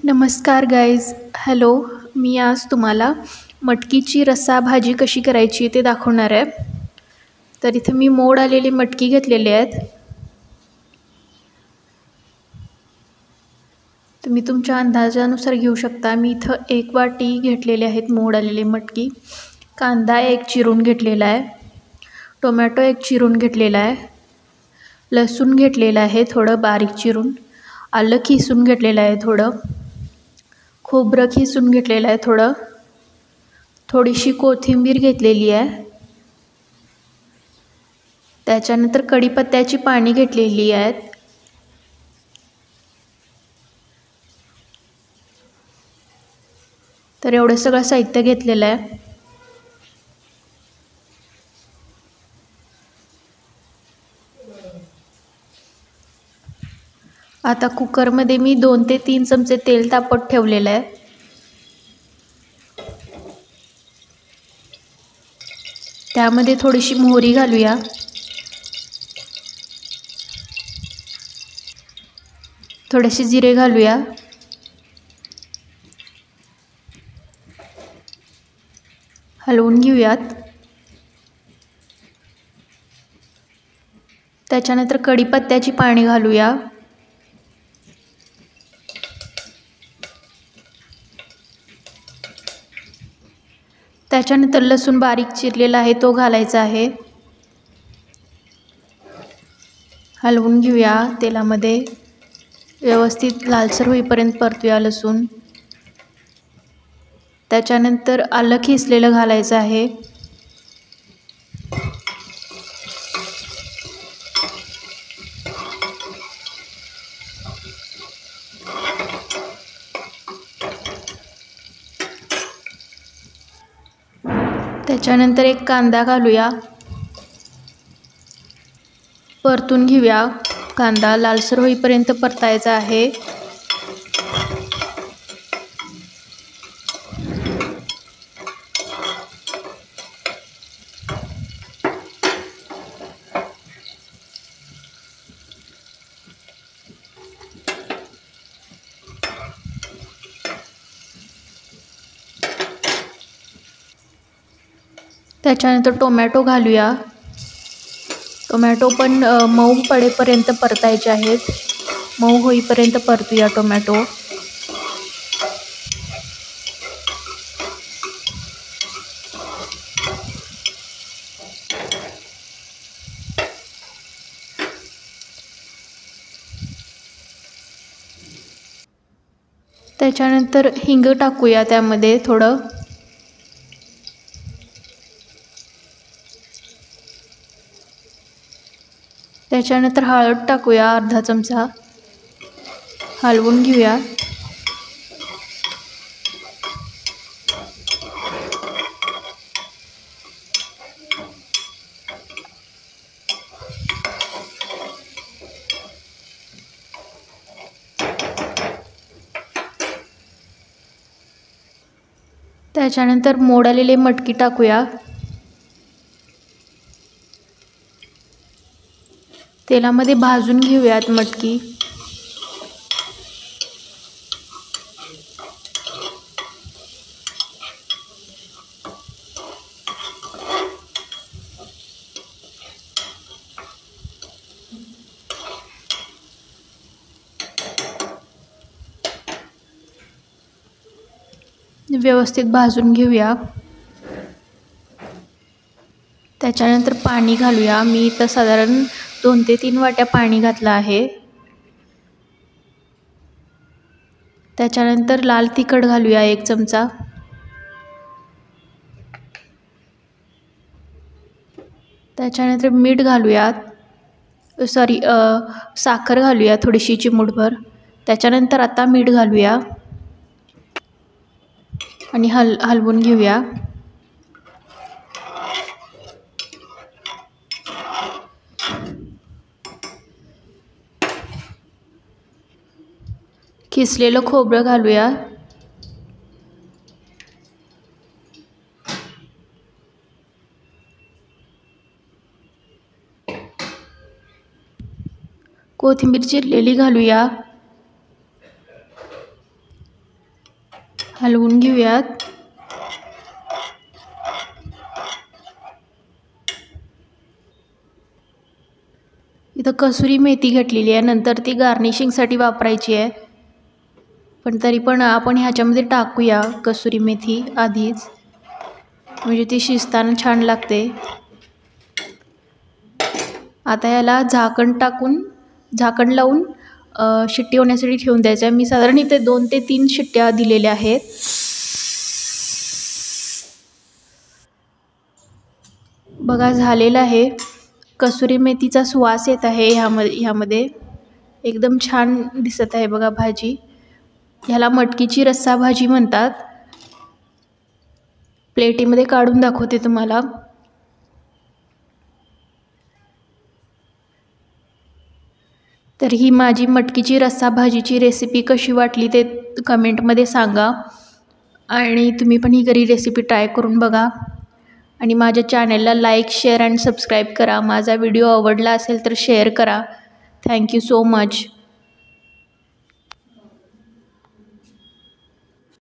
नमस्कार guys. Hello. मी आज तुम्हाला मटकीची रस्सा भाजी कशी करायची ते दाखवणार आहे. तर इथं मी मोड आलेली मटकी घेतलेली आहेत. तुम्ही तुमच्या अंदाजानुसार घेऊ शकता. मी इथं 1 वाटी घेतलेले आहेत मोड आलेली मटकी. कांदा 1 चिरून घेतलेला आहे. टोमॅटो 1 चिरून घेतलेला आहे. लसूण घेतलेलं आहे थोडं बारीक चिरून. आलं किसून घेतलेलं आहे थोडं. खोबरं किसून घेतलेलं आहे थोडं. थोडीशी कोथिंबीर घेतलेली आहे. त्याच्यानंतर कढीपत्त्याची पाने घेतलेली आहेत. तर एवढं सगळं साहित्य घेतलेलं आहे. आता कुकरमध्ये मी 2 ते 3 चमचे तेल तापत ठेवलेलं आहे. त्यामध्ये थोडीशी मोहरी घालूया. थोडेसे जिरे घालूया. हलवून घेऊयात. त्याच्यानंतर कढीपत्त्याची पाने घालूया. त्याच्यानंतर लसूण बारीक चिरलेला आहे तो घालायचा आहे. हलवून घेऊया तेलामध्ये. व्यवस्थित लालसर होईपर्यंत परतूया लसूण. त्याच्यानंतर आलं किसलेलं घालायचं आहे. त्याच्यानंतर 1 कांदा घालूया. परतून घेऊया. कांदा लालसर होईपर्यंत परतायचा आहे. त्याच्यानंतर टोमॅटो घालूया. टोमॅटो पण मऊ पडेपर्यंत परतायचे आहेत. मऊ होईपर्यंत परतूया टोमॅटो. त्याच्यानंतर हिंग टाकूया त्यामध्ये थोडं. त्याच्यानंतर हळद टाकूया अर्धा चमचा. हलवून घेऊया. त्याच्यानंतर मोड आलेली मटकी टाकूया. तेलामध्ये भाजून घेऊयात मटकी. व्यवस्थित भाजून घेऊया. त्याच्यानंतर पाणी घालूया. मी इथं साधारण 2 ते 3 वाट्या पाणी घातलं आहे. त्याच्यानंतर लाल तिखट घालूया 1 चमचा. त्याच्यानंतर मीठ घालूयात. साखर घालूया थोडीशी चिमूटभर. त्याच्यानंतर आता मीठ घालूया आणि हलवून घेऊया. किसलेलं खोबरं घालूया. कोथिंबीर चिरलेली घालूया. हलवून घेऊयात. इथं कसुरी मेथी घेतलेली आहे, नंतर ती गार्निशिंगसाठी वापरायची आहे. पण तरी पण आपण ह्याच्यामध्ये टाकूया कसुरी मेथी आधीच, म्हणजे ती शिजताना छान लागते. आता याला झाकण लावून शिट्टी होण्यासाठी ठेवून द्यायचं आहे. मी साधारण इथे 2 ते 3 शिट्ट्या दिलेल्या आहेत. बघा झालेलं आहे. कसुरी मेथीचा सुवास येत आहे ह्यामध्ये एकदम छान दिसत आहे बघा भाजी. ह्याला मटकीची रस्सा भाजी म्हणतात. प्लेटीमध्ये काढून दाखवते तुम्हाला. तर ही माझी मटकीची रस्सा भाजीची रेसिपी कशी वाटली ते कमेंटमध्ये सांगा. आणि तुम्ही पण ही घरी रेसिपी ट्राय करून बघा. आणि माझ्या चॅनलला लाईक, शेअर आणि सबस्क्राईब करा. माझा व्हिडिओ आवडला असेल तर शेअर करा. Thank you so much.